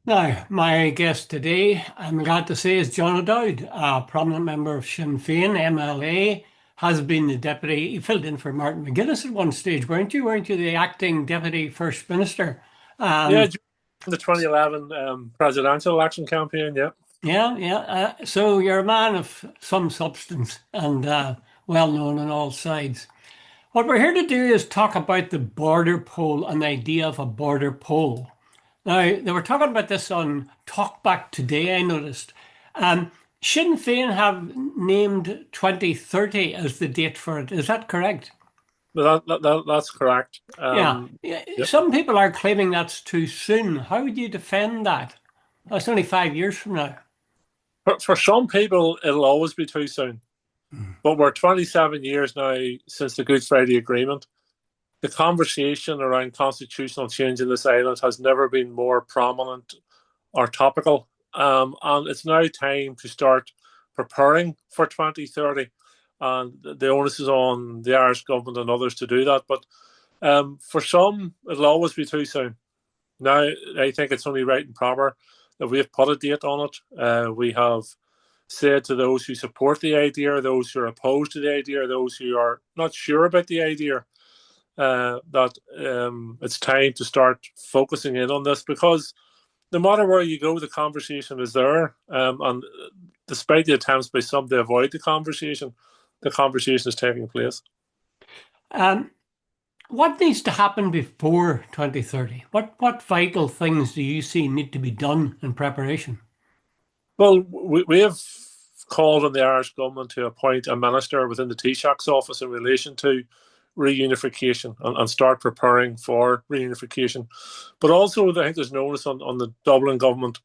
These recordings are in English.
Now, my guest today, I'm glad to say, is John O'Dowd, a prominent member of Sinn Féin, MLA, has been the deputy. He filled in for Martin McGuinness at one stage, weren't you? Weren't you the acting deputy first minister? Yeah, Um, during the 2011 presidential election campaign. Yeah, yeah, yeah. So you're a man of some substance and well known on all sides. What we're here to do is talk about the border poll and the idea of a border poll. Now, they were talking about this on Talkback today, I noticed. Um, Sinn Féin have named 2030 as the date for it. Is that correct? that's correct. Yeah. Yeah, Yeah. some people are claiming that's too soon. How would you defend that? That's only 5 years from now. For some people, it'll always be too soon. But we're 27 years now since the Good Friday Agreement. The conversation around constitutional change in this island has never been more prominent or topical. And it's now time to start preparing for 2030. And the onus is on the Irish government and others to do that. But for some, it'll always be too soon. Now, I think it's only right and proper that we have put a date on it. We have said to those who support the idea, those who are opposed to the idea, those who are not sure about the idea, that it's time to start focusing in on this because no matter where you go, the conversation is there. And despite the attempts by some to avoid the conversation is taking place. Um, what needs to happen before 2030? What vital things do you see need to be done in preparation? Well, we have called on the Irish government to appoint a minister within the Taoiseach's office in relation to reunification and start preparing for reunification. But also, I think there's notice on the Dublin government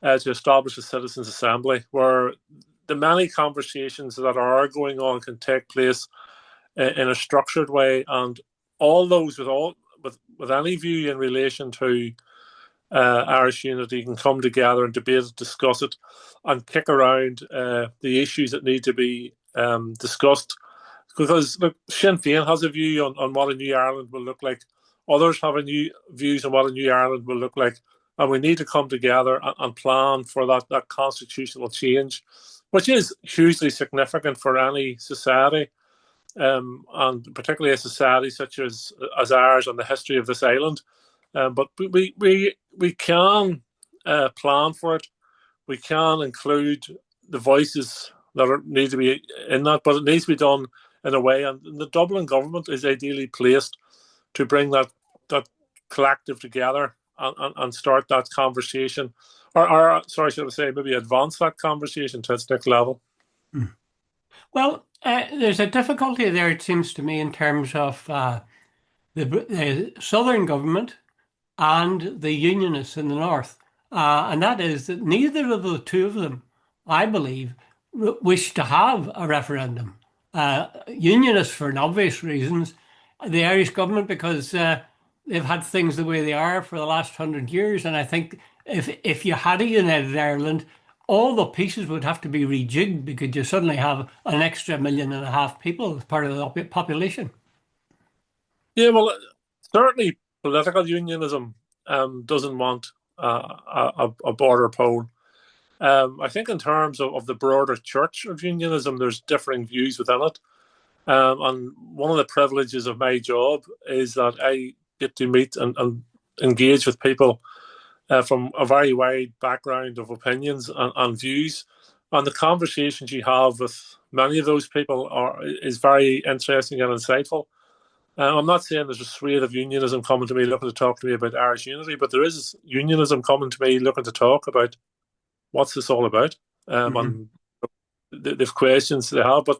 to establish a citizens' assembly where the many conversations that are going on can take place in a structured way, and all those with any view in relation to Irish unity can come together and debate it, discuss it, and kick around the issues that need to be discussed. Because look, Sinn Féin has a view on what a new Ireland will look like. Others have a new views on what a new Ireland will look like, and we need to come together and plan for that constitutional change, which is hugely significant for any society, and particularly a society such as ours and the history of this island. But we can plan for it. We can include the voices need to be in that, but it needs to be done in a way. And the Dublin government is ideally placed to bring that collective together and start that conversation, or sorry, should I say, maybe advance that conversation to its next level. Well, there's a difficulty there, it seems to me, in terms of the southern government and the unionists in the north. And that is that neither of the two of them, I believe, wish to have a referendum. Unionists for obvious reasons, the Irish government because they've had things the way they are for the last 100 years. And I think if you had a united Ireland, all the pieces would have to be rejigged because you suddenly have an extra 1.5 million people as part of the population. Yeah, well, certainly political unionism doesn't want a border poll. I think in terms of the broader church of unionism, there's differing views within it. And one of the privileges of my job is that I get to meet and engage with people from a very wide background of opinions and views. And the conversations you have with many of those people is very interesting and insightful. I'm not saying there's a swathe of unionism coming to me looking to talk to me about Irish unity, but there is unionism coming to me looking to talk about what's this all about, Mm-hmm. and the questions they have. But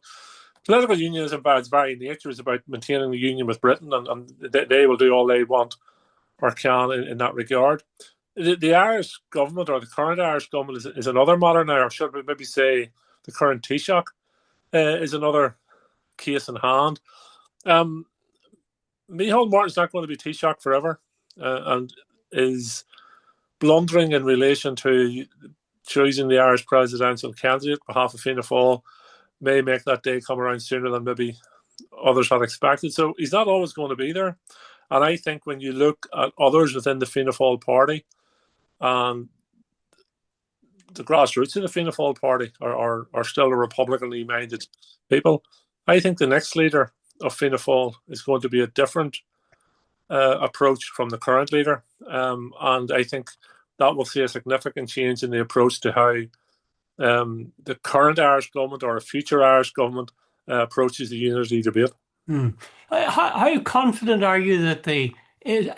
political unionism, by its very nature, is about maintaining the union with Britain, and they will do all they want or can in that regard. The Irish government, or the current Irish government, is another matter now, or should we maybe say the current Taoiseach is another case in hand. Um, Micheál Martin's not going to be Taoiseach forever, and is blundering in relation to choosing the Irish presidential candidate on behalf of Fianna Fáil may make that day come around sooner than maybe others had expected. So he's not always going to be there. And I think when you look at others within the Fianna Fáil party and the grassroots of the Fianna Fáil party are still a Republicanly minded people. I think the next leader of Fianna Fáil is going to be a different approach from the current leader, and I think that will see a significant change in the approach to how the current Irish government or a future Irish government approaches the unity debate. Hmm. How confident are you that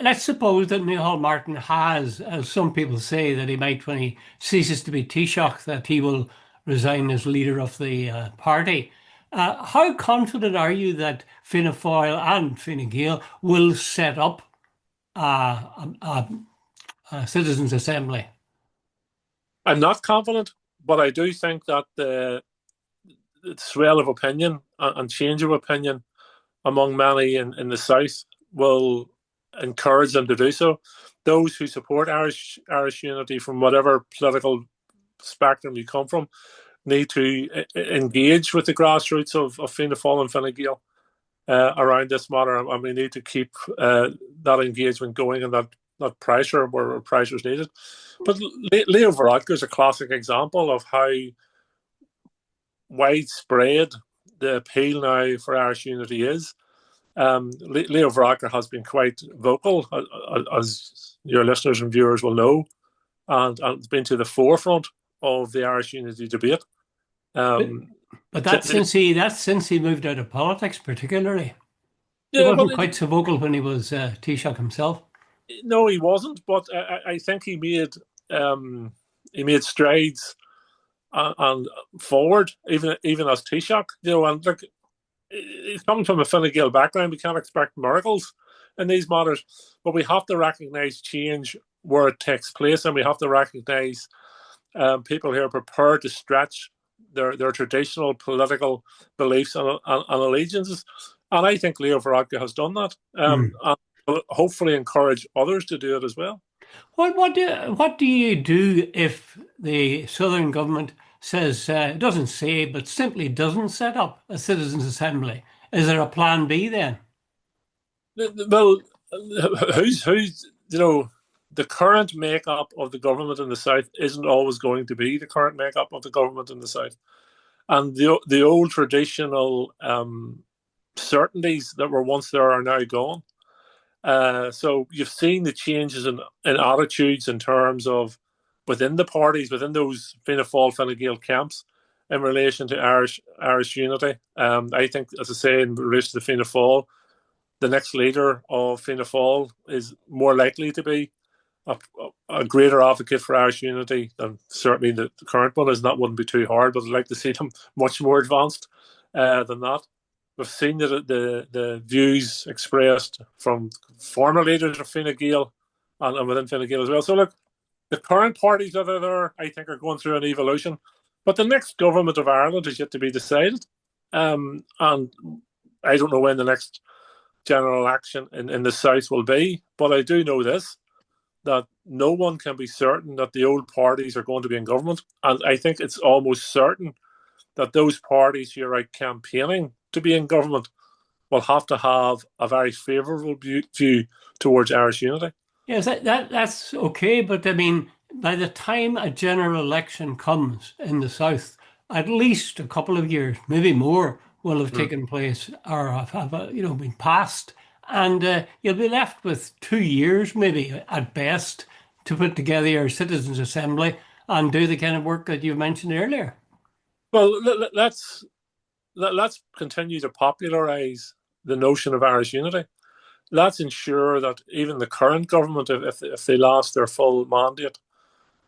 let's suppose that Micheál Martin has, as some people say, that he might, when he ceases to be Taoiseach, that he will resign as leader of the party. How confident are you that Fianna Fáil and Fine Gael will set up a citizens' assembly? I'm not confident, but I do think that the swell of opinion and change of opinion among many in the South will encourage them to do so. Those who support Irish unity from whatever political spectrum you come from need to engage with the grassroots of Fianna Fáil and Fine Gael around this matter, and we need to keep that engagement going and that pressure where pressure is needed. But Leo Varadkar is a classic example of how widespread the appeal now for Irish unity is. Leo Varadkar has been quite vocal, as your listeners and viewers will know, and has been to the forefront of the Irish unity debate. But, but that's since he moved out of politics, particularly. He Yeah, wasn't quite so vocal when he was Taoiseach himself. no, he wasn't. But I think he made strides and forward, even as Taoiseach. And look, he's coming from a Fine Gael background. We can't expect miracles in these matters, but we have to recognise change where it takes place, and we have to recognise people who are prepared to stretch their traditional political beliefs and allegiances. And I think Leo Varadkar has done that, and will hopefully encourage others to do it as well. What do you do if the Southern government says, doesn't say, but simply doesn't set up a citizens' assembly? Is there a plan B then? Well, who's the current makeup of the government in the South isn't always going to be the current makeup of the government in the South, and the old traditional certainties that were once there are now gone. So you've seen the changes in attitudes in terms of within the parties, within those Fianna Fáil, Fine Gael camps, in relation to Irish unity. I think, as I say, in relation to Fianna Fáil, the next leader of Fianna Fáil is more likely to be a greater advocate for Irish unity than certainly the current one is. And that wouldn't be too hard, but I'd like to see them much more advanced than that. We've seen the views expressed from former leaders of Fine Gael and within Fine Gael as well. So look, the current parties that are there, I think, are going through an evolution. But the next government of Ireland is yet to be decided. And I don't know when the next general election in the South will be. But I do know this, that no one can be certain that the old parties are going to be in government. And I think it's almost certain that those parties who are out campaigning to be in government will have to have a very favourable view towards Irish unity. Yes, that's okay, but I mean, by the time a general election comes in the South, at least a couple of years, maybe more, will have taken place or have been passed, and you'll be left with 2 years, maybe at best, to put together your citizens' assembly and do the kind of work that you mentioned earlier. Well, let's continue to popularise the notion of Irish unity. Let's ensure that even the current government, if they last their full mandate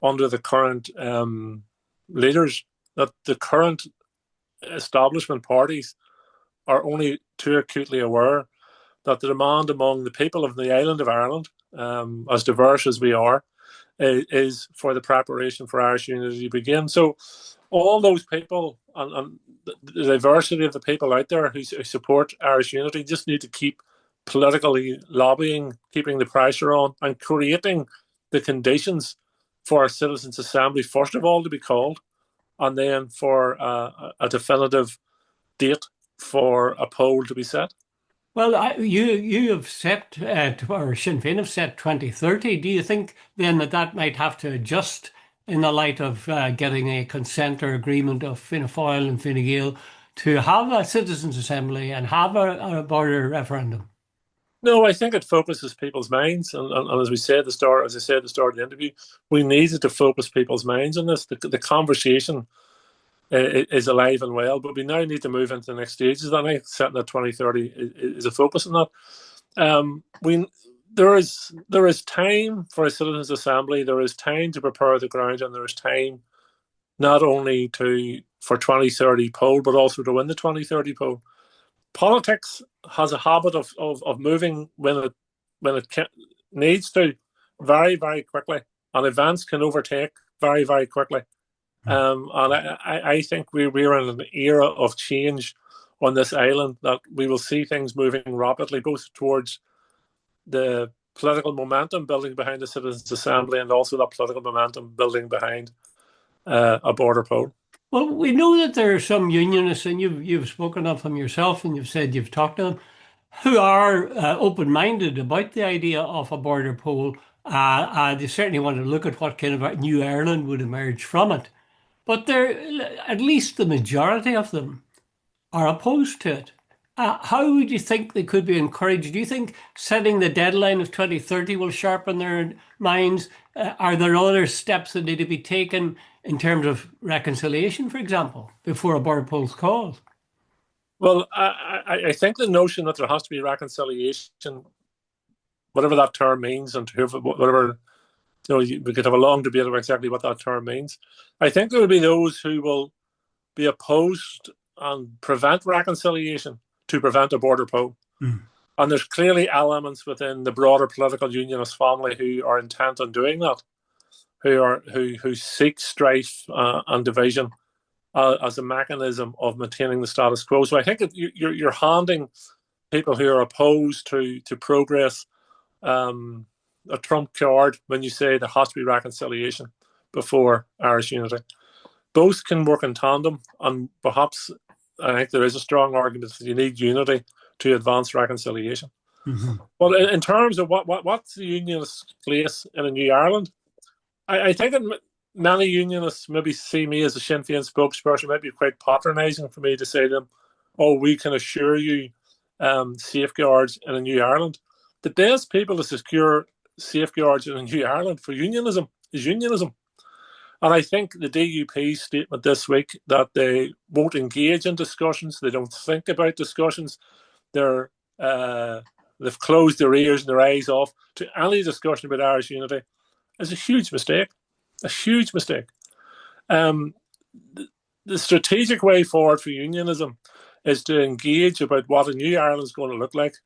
under the current leaders, that the current establishment parties are only too acutely aware that the demand among the people of the island of Ireland, as diverse as we are, is for the preparation for Irish unity to begin. So all those people and the diversity of the people out there who support Irish unity just need to keep politically lobbying, keeping the pressure on, and creating the conditions for a citizens' assembly, first of all, to be called, and then for a definitive date for a poll to be set. Well, you have set, or Sinn Féin have set 2030. Do you think then that might have to adjust in the light of getting a consent or agreement of Fianna Fáil and Fine Gael to have a citizens' assembly and have a border referendum? No, I think it focuses people's minds, and as we said at the start, as I said at the start of the interview, we needed to focus people's minds on this. The conversation is alive and well, but we now need to move into the next stages. And I think setting at 2030 is a focus on that. We there is time for a citizens' assembly. There is time to prepare the ground, and there is time not only to for 2030 poll, but also to win the 2030 poll. Politics has a habit of moving when it needs to very, very quickly, and events can overtake very, very quickly. And I think we're in an era of change on this island, that we will see things moving rapidly, both towards the political momentum building behind the Citizens' Assembly, and also that political momentum building behind a border poll. Well, we know that there are some unionists, and you've spoken of them yourself, and you've said you've talked to them, who are open-minded about the idea of a border poll. They certainly want to look at what kind of a new Ireland would emerge from it. But there, at least the majority of them are opposed to it. How would you think they could be encouraged? Do you think setting the deadline of 2030 will sharpen their minds? Are there other steps that need to be taken in terms of reconciliation, for example, before a border poll is called? Well, I think the notion that there has to be reconciliation, whatever that term means, and whatever, we could have a long debate about exactly what that term means. I think there will be those who will be opposed and prevent reconciliation to prevent a border poll. Mm. And there's clearly elements within the broader political unionist family who are intent on doing that, who seek strife and division as a mechanism of maintaining the status quo. So I think you're handing people who are opposed to progress a trump card when you say there has to be reconciliation before Irish unity. Both can work in tandem, and perhaps I think there is a strong argument that you need unity to advance reconciliation. Mm-hmm. Well, in terms of what's the unionist place in a new Ireland, I think many unionists maybe see me as a Sinn Féin spokesperson. It might be quite patronising for me to say to them, "Oh, we can assure you safeguards in a new Ireland." The best people to secure safeguards in a new Ireland for unionism is unionism. And I think the DUP's statement this week that they won't engage in discussions, they don't think about discussions, they've closed their ears and their eyes off to any discussion about Irish unity, is a huge mistake. A huge mistake. The strategic way forward for unionism is to engage about what a new Ireland is going to look like,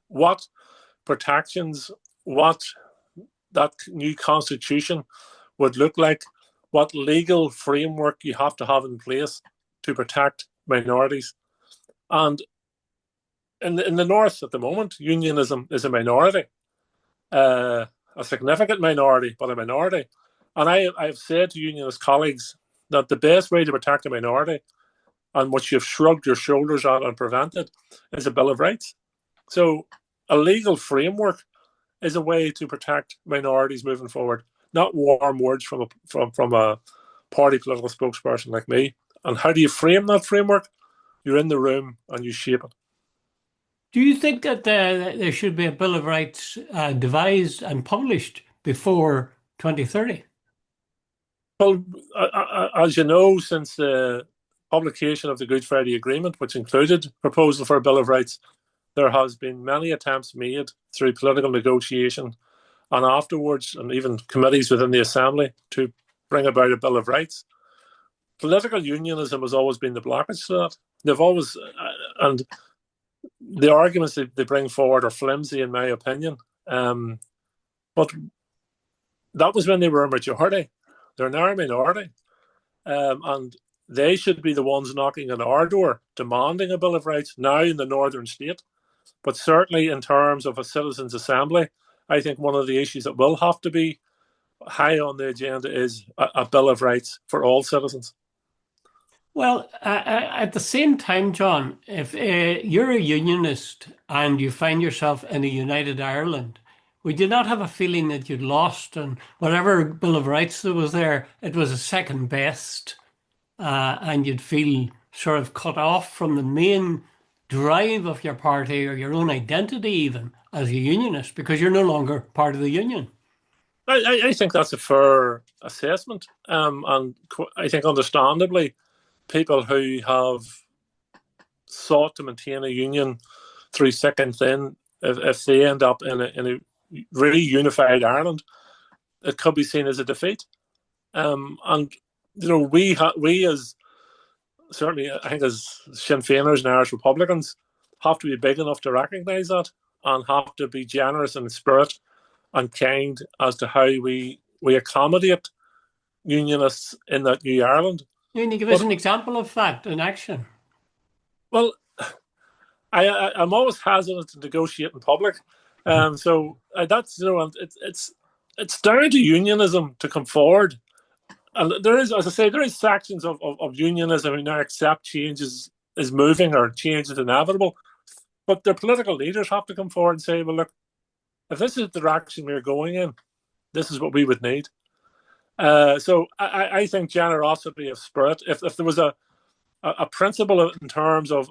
what protections, what that new constitution would look like, what legal framework you have to have in place to protect minorities. And in the North at the moment, unionism is a minority, a significant minority, but a minority. And I've said to unionist colleagues that the best way to protect a minority, and what you've shrugged your shoulders at and prevented, is a Bill of Rights. So a legal framework is a way to protect minorities moving forward, not warm words from a party political spokesperson like me. And how do you frame that framework? You're in the room and you shape it. Do you think that there should be a Bill of Rights devised and published before 2030? Well, as you know, since the publication of the Good Friday Agreement, which included proposal for a Bill of Rights, there has been many attempts made through political negotiation and afterwards, and even committees within the Assembly, to bring about a Bill of Rights. Political unionism has always been the blockage to that. They've always, and the arguments they bring forward are flimsy, in my opinion. But that was when they were a majority. They're now a minority. And they should be the ones knocking on our door, demanding a Bill of Rights now in the Northern State. But certainly in terms of a citizens' assembly, I think one of the issues that will have to be high on the agenda is a Bill of Rights for all citizens. Well, at the same time, John, if you're a unionist and you find yourself in a united Ireland, would you not have a feeling that you'd lost and whatever Bill of Rights there was there, it was a second best, and you'd feel sort of cut off from the main drive of your party or your own identity even as a unionist because you're no longer part of the union? I think that's a fair assessment, and I think understandably, people who have sought to maintain a union through thick and thin, if they end up in a reunified Ireland, it could be seen as a defeat. And we as certainly, I think, as Sinn Féiners and Irish Republicans, have to be big enough to recognise that and have to be generous in spirit and kind as to how we accommodate unionists in that new Ireland. Can you give us But an example of that in action? well, I'm always hesitant to negotiate in public, so that's it's down to unionism to come forward. And there is, as I say, there is sections of unionism who now accept change is moving or change is inevitable. But their political leaders have to come forward and say, well, look, if this is the direction we're going in, this is what we would need. So I think generosity of spirit, if there was a principle in terms of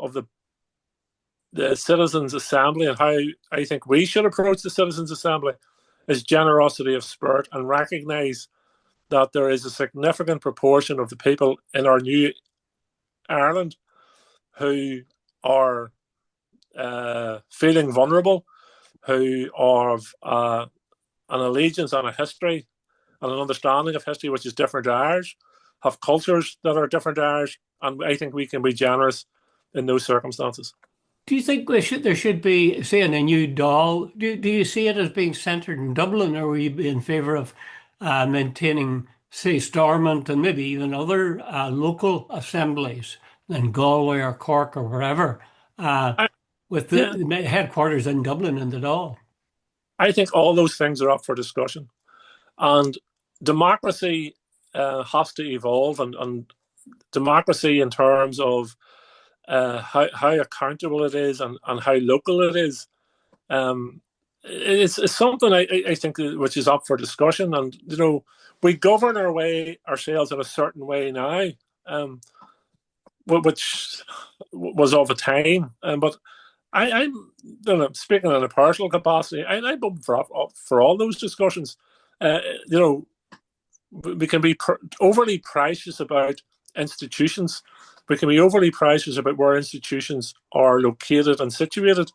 the Citizens' Assembly and how I think we should approach the Citizens' Assembly, is generosity of spirit and recognise that there is a significant proportion of the people in our new Ireland who are feeling vulnerable, who are an allegiance and a history and an understanding of history which is different to ours, have cultures that are different to ours, and I think we can be generous in those circumstances. Do you think there should be, say, in a new doll? Do you see it as being centred in Dublin, or will you be in favour of maintaining, say, Stormont and maybe even other local assemblies in Galway or Cork or wherever, I, with yeah, the headquarters in Dublin in the Dáil? I think all those things are up for discussion, and democracy has to evolve, and democracy in terms of how accountable it is and how local it is. Um, it's something I think which is up for discussion, and we govern our way ourselves in a certain way now, which was of a time. But I'm speaking in a personal capacity. I'm up for all those discussions. Uh, you know, we can be overly precious about institutions. We can be overly precious about where institutions are located and situated,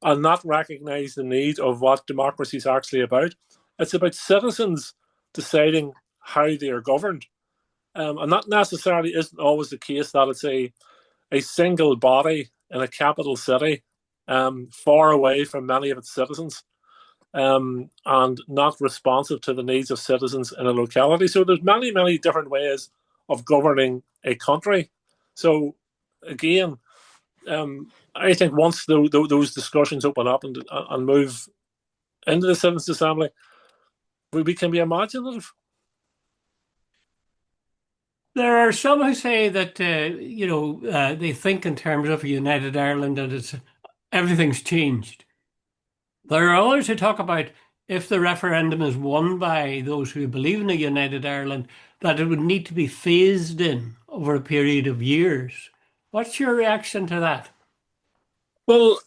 and not recognise the need of what democracy is actually about. It's about citizens deciding how they are governed, and that necessarily isn't always the case. That it's a single body in a capital city, far away from many of its citizens, and not responsive to the needs of citizens in a locality. So there's many different ways of governing a country. So again, I think once those discussions open up and move into the Citizens' Assembly, we can be imaginative. There are some who say that they think in terms of a united Ireland and everything's changed. There are others who talk about if the referendum is won by those who believe in a united Ireland, that it would need to be phased in over a period of years. What's your reaction to that? Well,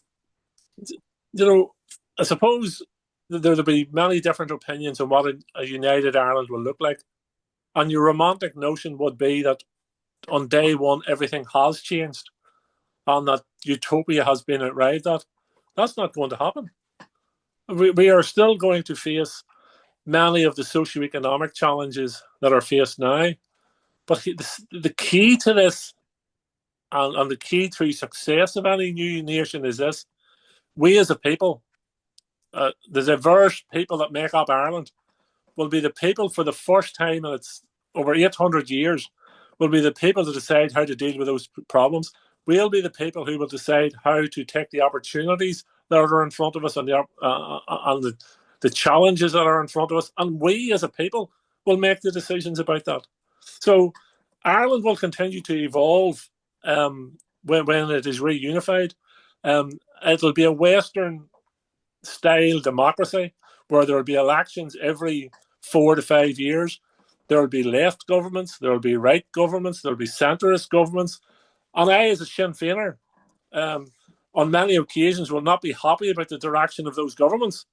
you know, I suppose there'll be many different opinions on what a united Ireland will look like. And your romantic notion would be that on day one everything has changed and that utopia has been arrived at. That's not going to happen. We are still going to face many of the socioeconomic challenges that are faced now. But the key to this and the key to success of any new nation is this: we as a people, the diverse people that make up Ireland, will be the people for the first time in its over 800 years, will be the people to decide how to deal with those problems. We'll be the people who will decide how to take the opportunities that are in front of us and the challenges that are in front of us. And we as a people will make the decisions about that. So Ireland will continue to evolve when it is reunified. It'll be a Western style democracy where there will be elections every 4 to 5 years. There will be left governments, there will be right governments, there will be centrist governments. And I, as a Sinn Féiner, on many occasions will not be happy about the direction of those governments.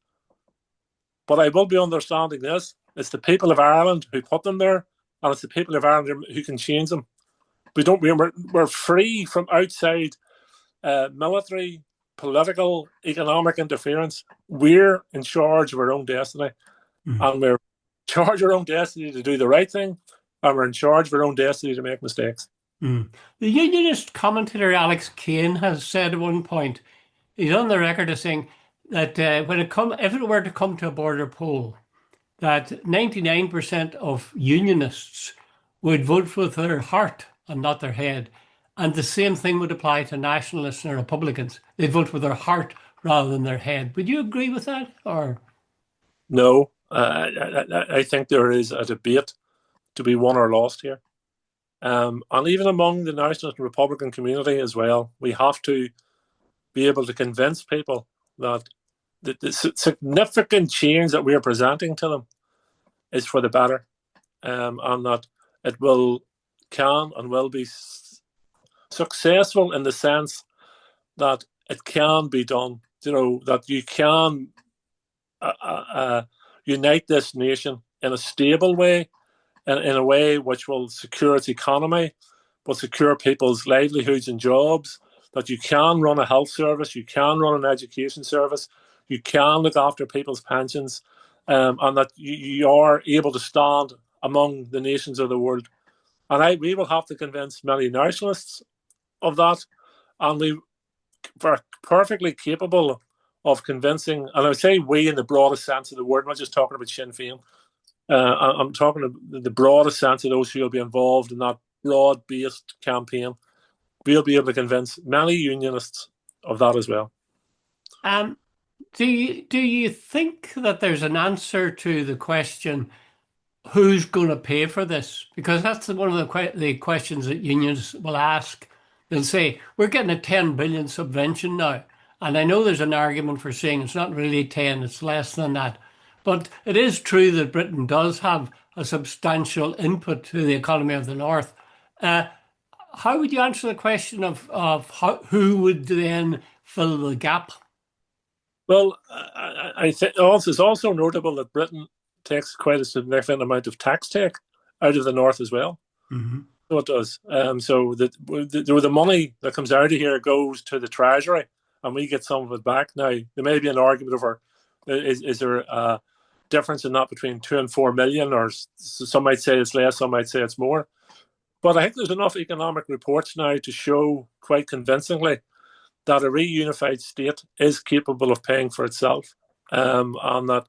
But I will be understanding this. It's the people of Ireland who put them there, and it's the people of Ireland who can change them. We're free from outside military, political, economic interference. We're in charge of our own destiny, and we're in charge of our own destiny to do the right thing, and we're in charge of our own destiny to make mistakes. The unionist commentator Alex Kane has said at one point, he's on the record as saying that if it were to come to a border poll, that 99% of unionists would vote with their heart and not their head. And the same thing would apply to nationalists and Republicans. They'd vote with their heart rather than their head. Would you agree with that? Or no? I think there is a debate to be won or lost here. And even among the nationalist and Republican community as well, we have to be able to convince people that the significant change that we are presenting to them is for the better, and that it can and will be successful in the sense that it can be done. That you can unite this nation in a stable way, in a way which will secure its economy, will secure people's livelihoods and jobs, that you can run a health service, you can run an education service, you can look after people's pensions, and that you are able to stand among the nations of the world. And we will have to convince many nationalists of that, and we are perfectly capable of convincing, and I would say we in the broadest sense of the word, I'm not just talking about Sinn Féin, I'm talking about the broadest sense of those who will be involved in that broad-based campaign. We'll be able to convince many unionists of that as well. Do you think that there's an answer to the question, who's going to pay for this? Because that's one of the questions that unions will ask. They'll say, we're getting a 10 billion subvention now. And I know there's an argument for saying it's not really 10, it's less than that. But it is true that Britain does have a substantial input to the economy of the North. How would you answer the question of who would then fill the gap? Well, I think it's also notable that Britain takes quite a significant amount of tax take out of the North as well. Mm-hmm. So it does. So the money that comes out of here goes to the Treasury, and we get some of it back. Now, there may be an argument over is there a difference in that between 2 and 4 million, or some might say it's less, some might say it's more. But I think there's enough economic reports now to show quite convincingly that a reunified state is capable of paying for itself, and that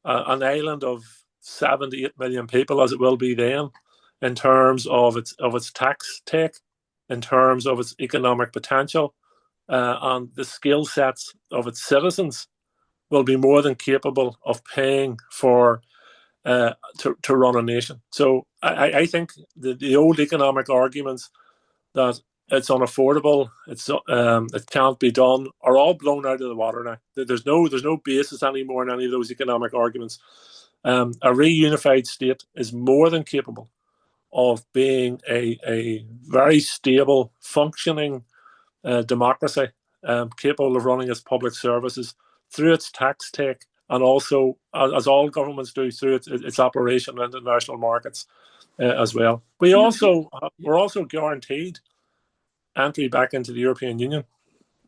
an island of 7 to 8 million people, as it will be then, in terms of its tax take, in terms of its economic potential, and the skill sets of its citizens, will be more than capable of paying for to run a nation. So I think the old economic arguments that it's unaffordable, it can't be done, are all blown out of the water now. There's no basis anymore in any of those economic arguments. A reunified state is more than capable of being a very stable, functioning democracy, capable of running its public services through its tax take, and also, as all governments do, through its operation in international markets as well. We're also guaranteed entry back into the European Union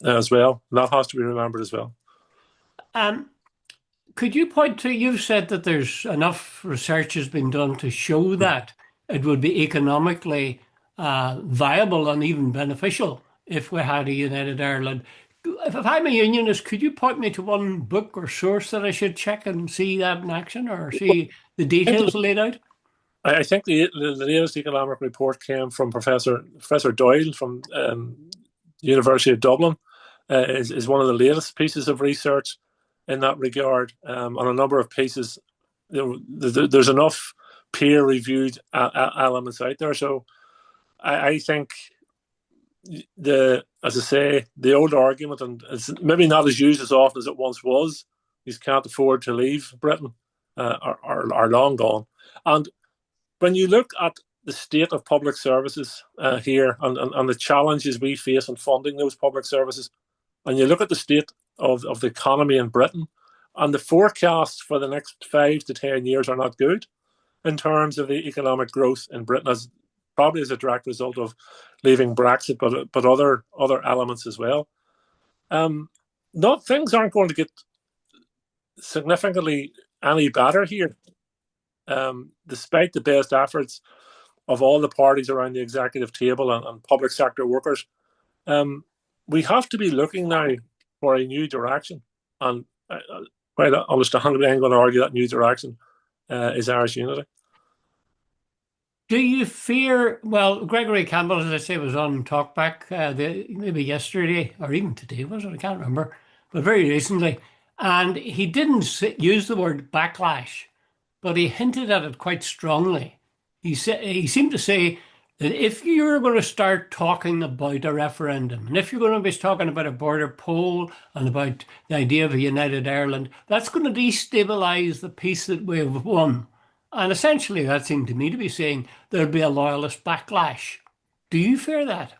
as well. And that has to be remembered as well. Could you point to, you've said that there's enough research has been done to show that it would be economically viable and even beneficial if we had a united Ireland. If I'm a unionist, could you point me to one book or source that I should check and see that in action, or see the details laid out? I think the latest economic report came from Professor Doyle from University of Dublin. Is one of the latest pieces of research in that regard. On a number of pieces, there's enough peer-reviewed elements out there. So I think as I say, the old argument, and it's maybe not as used as often as it once was, you can't afford to leave Britain, are long gone. And when you look at the state of public services here and the challenges we face in funding those public services, and you look at the state of the economy in Britain, and the forecasts for the next 5 to 10 years are not good in terms of the economic growth in Britain, as probably as a direct result of leaving Brexit, but other elements as well. Not things aren't going to get significantly any better here, despite the best efforts of all the parties around the executive table and public sector workers. We have to be looking now for a new direction, and quite honest, I'm going to argue that new direction is Irish unity. Do you fear? Well, Gregory Campbell, as I say, was on Talkback maybe yesterday or even today, was it? I can't remember, but very recently. And he didn't use the word backlash, but he hinted at it quite strongly. He seemed to say that if you're going to start talking about a referendum, and if you're going to be talking about a border poll and about the idea of a united Ireland, that's going to destabilise the peace that we have won. And essentially, that seemed to me to be saying there'd be a loyalist backlash. Do you fear that?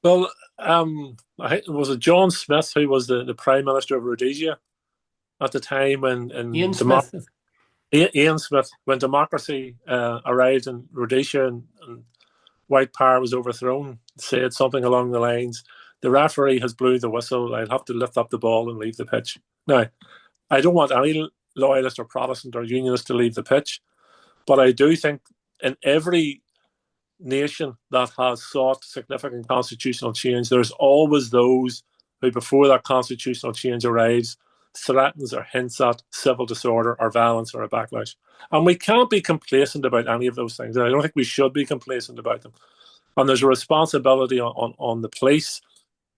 Well, was it John Smith who was the Prime Minister of Rhodesia at the time Ian Smith. Ian Smith, when democracy arrived in Rhodesia and white power was overthrown, said something along the lines, "The referee has blew the whistle. I'll have to lift up the ball and leave the pitch." Now, I don't want any loyalist or Protestant or unionist to leave the pitch, but I do think in every nation that has sought significant constitutional change, there's always those who, before that constitutional change arrives, threatens or hints at civil disorder or violence or a backlash. And we can't be complacent about any of those things. I don't think we should be complacent about them. And there's a responsibility on the police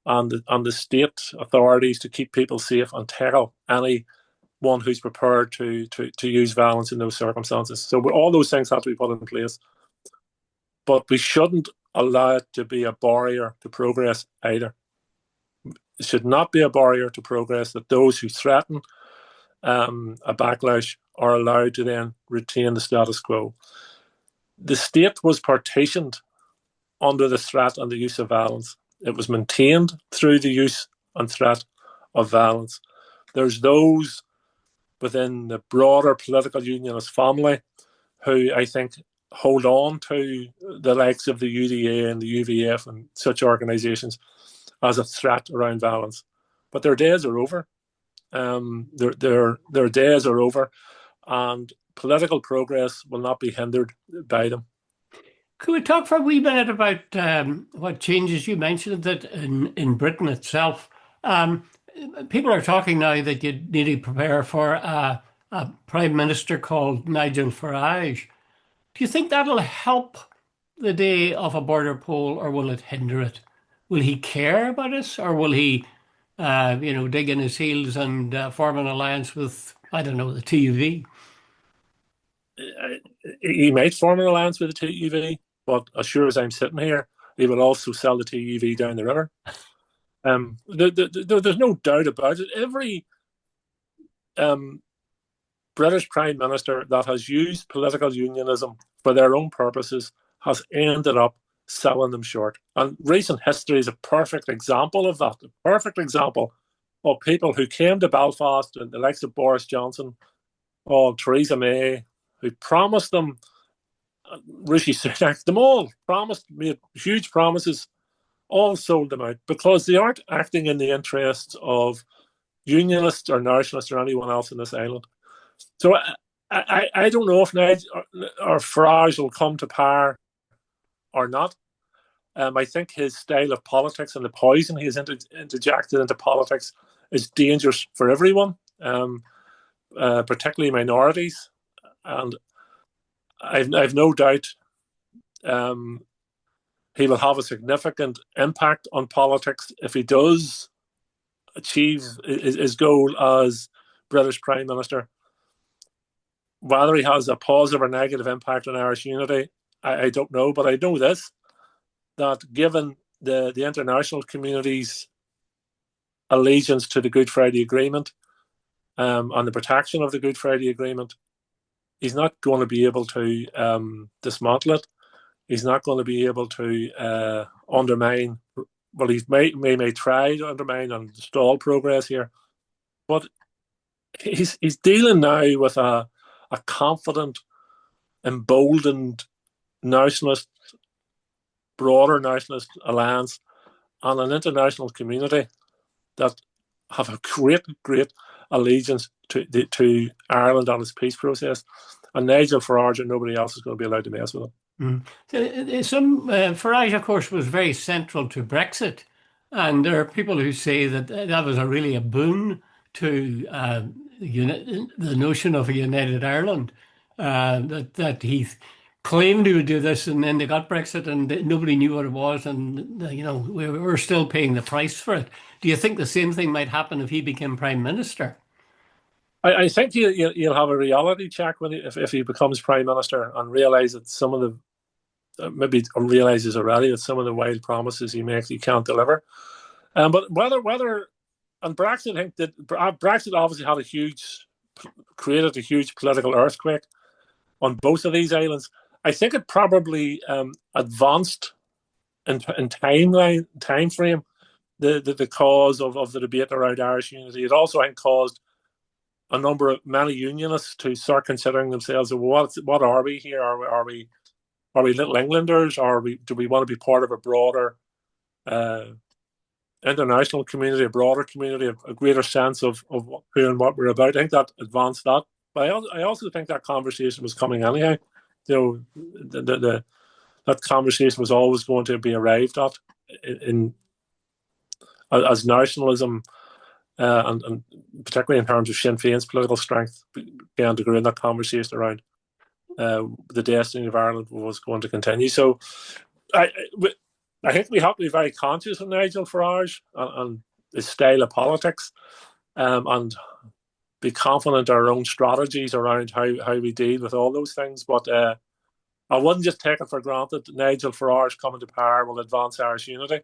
and the state authorities to keep people safe and tackle anyone who's prepared to use violence in those circumstances. So all those things have to be put in place. But we shouldn't allow it to be a barrier to progress either. It should not be a barrier to progress that those who threaten a backlash are allowed to then retain the status quo. The state was partitioned under the threat and the use of violence. It was maintained through the use and threat of violence. There's those within the broader political unionist family who I think hold on to the likes of the UDA and the UVF and such organisations as a threat around violence. But their days are over. Their days are over, and political progress will not be hindered by them. Could we talk for a wee minute about what changes you mentioned that in Britain itself? People are talking now that you need to prepare for a Prime Minister called Nigel Farage. Do you think that'll help the day of a border poll, or will it hinder it? Will he care about us, or will he, dig in his heels and form an alliance with, I don't know, the TUV? He might form an alliance with the TUV, but as sure as I'm sitting here, he will also sell the TUV down the river. There's no doubt about it. Every British Prime Minister that has used political unionism for their own purposes has ended up selling them short. And recent history is a perfect example of that. A perfect example of people who came to Belfast, and the likes of Boris Johnson or Theresa May, who promised them, Rishi Sunak, them all promised, made huge promises, all sold them out because they aren't acting in the interests of unionists or nationalists or anyone else in this island. So I don't know if Nigel or Farage will come to power or not. I think his style of politics and the poison he has interjected into politics is dangerous for everyone, particularly minorities. And I've no doubt he will have a significant impact on politics if he does achieve his goal as British Prime Minister. Whether he has a positive or negative impact on Irish unity, I don't know. But I know this, that given the international community's allegiance to the Good Friday Agreement, and the protection of the Good Friday Agreement, he's not going to be able to dismantle it. He's not going to be able to undermine. Well, he may try to undermine and stall progress here, but he's dealing now with a confident, emboldened nationalist, broader nationalist alliance, and an international community that have a great allegiance to Ireland and its peace process. And Nigel Farage and nobody else is going to be allowed to mess with it. Mm. Farage, of course, was very central to Brexit, and there are people who say that that was really a boon to the notion of a united Ireland. That he claimed he would do this, and then they got Brexit, and nobody knew what it was, and we're still paying the price for it. Do you think the same thing might happen if he became prime minister? I think you'll have a reality check if he becomes prime minister and realise that some of the maybe realizes already that some of the wild promises he makes he can't deliver. But whether and Brexit, I think that Brexit obviously created a huge political earthquake on both of these islands. I think it probably advanced in time frame the cause of the debate around Irish unity. It also, I think, caused many unionists to start considering themselves. What are we here? Are we little Englanders? Do we want to be part of a broader international community, a broader community, a greater sense of who and what we're about? I think that advanced that. But I also think that conversation was coming anyhow. That conversation was always going to be arrived at as nationalism and particularly in terms of Sinn Féin's political strength began to grow in that conversation around the destiny of Ireland was going to continue. So I think we have to be very conscious of Nigel Farage and his style of politics, and be confident in our own strategies around how we deal with all those things. But I wouldn't just take it for granted that Nigel Farage coming to power will advance Irish unity.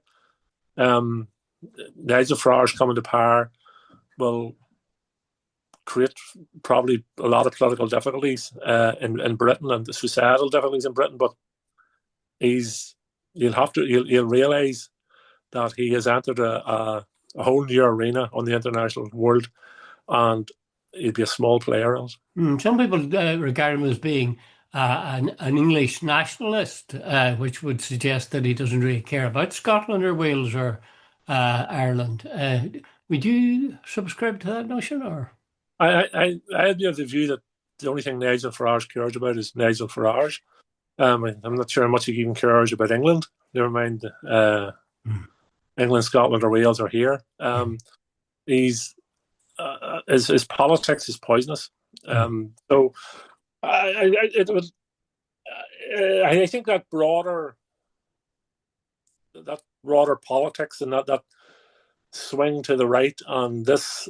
Nigel Farage coming to power will create probably a lot of political difficulties in Britain and the societal difficulties in Britain. But you'll realise that he has entered a whole new arena on the international world, and he'll be a small player in it. Some people regard him as being an English nationalist, which would suggest that he doesn't really care about Scotland or Wales or Ireland. Would you subscribe to that notion, or? I'd be of the view that the only thing Nigel Farage cares about is Nigel Farage. I'm not sure how much he even cares about England. Never mind England, Scotland, or Wales are here. His politics is poisonous. So I think that broader politics and that swing to the right and this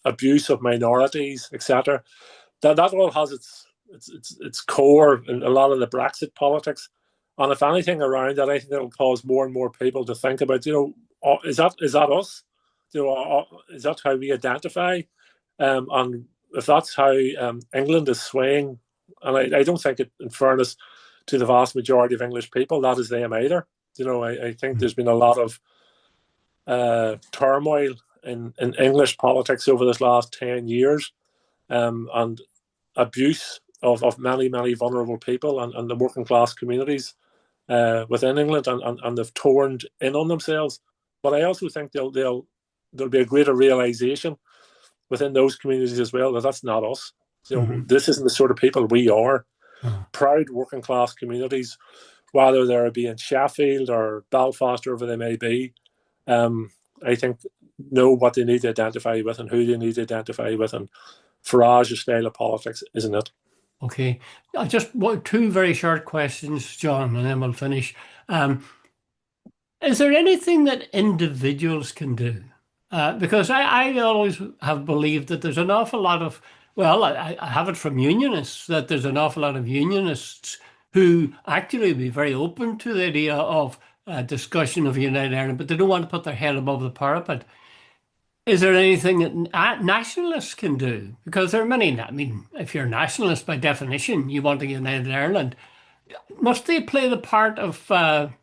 abuse of minorities, etc. That all has its core in a lot of the Brexit politics. And if anything around that, I think it'll cause more and more people to think about, is that us? Is that how we identify? And if that's how England is swaying, and I don't think it, in fairness to the vast majority of English people, that is them either. I think there's been a lot of turmoil in English politics over this last 10 years, and abuse of many vulnerable people and the working class communities within England, and they've torn in on themselves. But I also think there'll be a greater realization within those communities as well that that's not us. This isn't the sort of people we are. Proud working class communities, whether they're be in Sheffield or Belfast or wherever they may be, I think know what they need to identify with and who they need to identify with, and Farage's style of politics isn't it. Okay. Just two very short questions, John, and then we'll finish. Is there anything that individuals can do? Because I always have believed that there's an awful lot of, well, I have it from unionists, that there's an awful lot of unionists who actually be very open to the idea of discussion of United Ireland, but they don't want to put their head above the parapet. Is there anything that nationalists can do? Because there are many, I mean, if you're a nationalist by definition, you want a united Ireland. Must they play the part of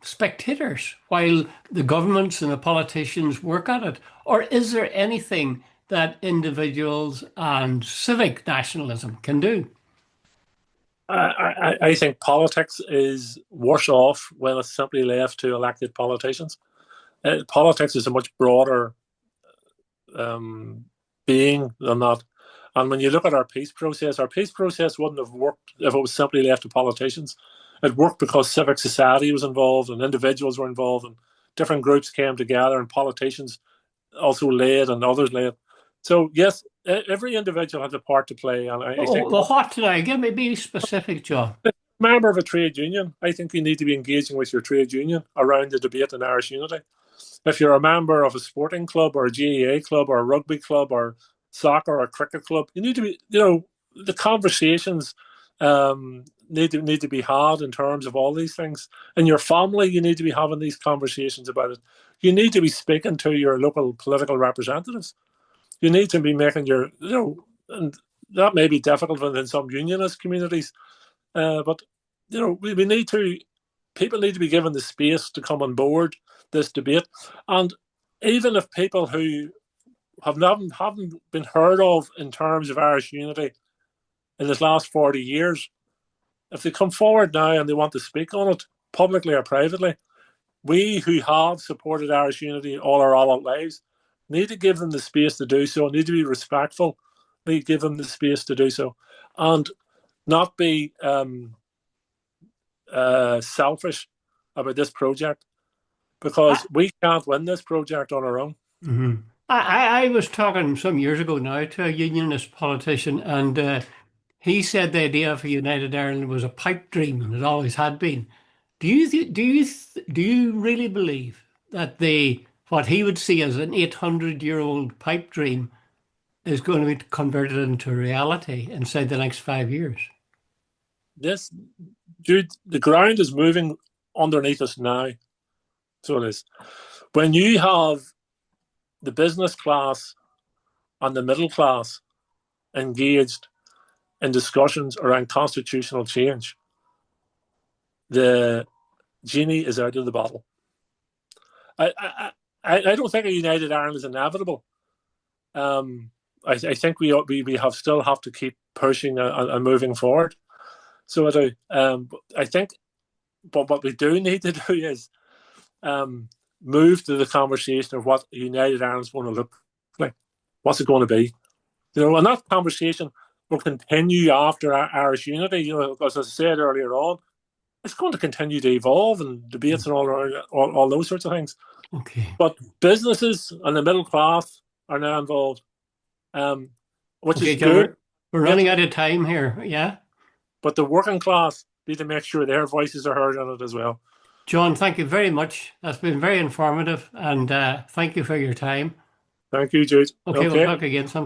spectators while the governments and the politicians work at it? Or is there anything that individuals and civic nationalism can do? I think politics is worse off when it's simply left to elected politicians. Politics is a much broader um, being than that. And when you look at our peace process wouldn't have worked if it was simply left to politicians. It worked because civic society was involved and individuals were involved and different groups came together and politicians also led and others led. So yes, every individual has a part to play, and I Oh, think well, what tonight? Give me be specific, John. member of a trade union, I think you need to be engaging with your trade union around the debate in Irish unity. If you're a member of a sporting club or a GAA club or a rugby club or soccer or cricket club, you need to be, the conversations need to be had in terms of all these things. In your family, you need to be having these conversations about it. You need to be speaking to your local political representatives. You need to be making and that may be difficult within some unionist communities, but we need to. People need to be given the space to come on board this debate, and even if people who haven't been heard of in terms of Irish unity in this last 40 years, if they come forward now and they want to speak on it publicly or privately, we who have supported Irish unity all our adult lives need to give them the space to do so. Need to be respectful. Need to give them the space to do so, and not be selfish about this project I, because we can't win this project on our own. mhm. I was talking some years ago now to a unionist politician, and he said the idea of a united Ireland was a pipe dream, and it always had been. Do you really believe that the what he would see as an 800-year-old pipe dream is going to be converted into reality inside the next 5 years? This, Jude, the ground is moving underneath us now. So it is. When you have the business class and the middle class engaged in discussions around constitutional change, the genie is out of the bottle. I don't think a united Ireland is inevitable. I think we have still have to keep pushing and moving forward. So I do. I think, but what we do need to do is move to the conversation of what a united Ireland is going to look like. What's it going to be? And that conversation will continue after Irish unity. As I said earlier on, it's going to continue to evolve and debates and all those sorts of things. Okay. But businesses and the middle class are now involved, which Okay, is John, good. we're Yes, running out of time here. Yeah. but the working class need to make sure their voices are heard on it as well. John, thank you very much. That's been very informative, and thank you for your time. Thank you, Jude. Okay, we'll Okay. talk again sometime.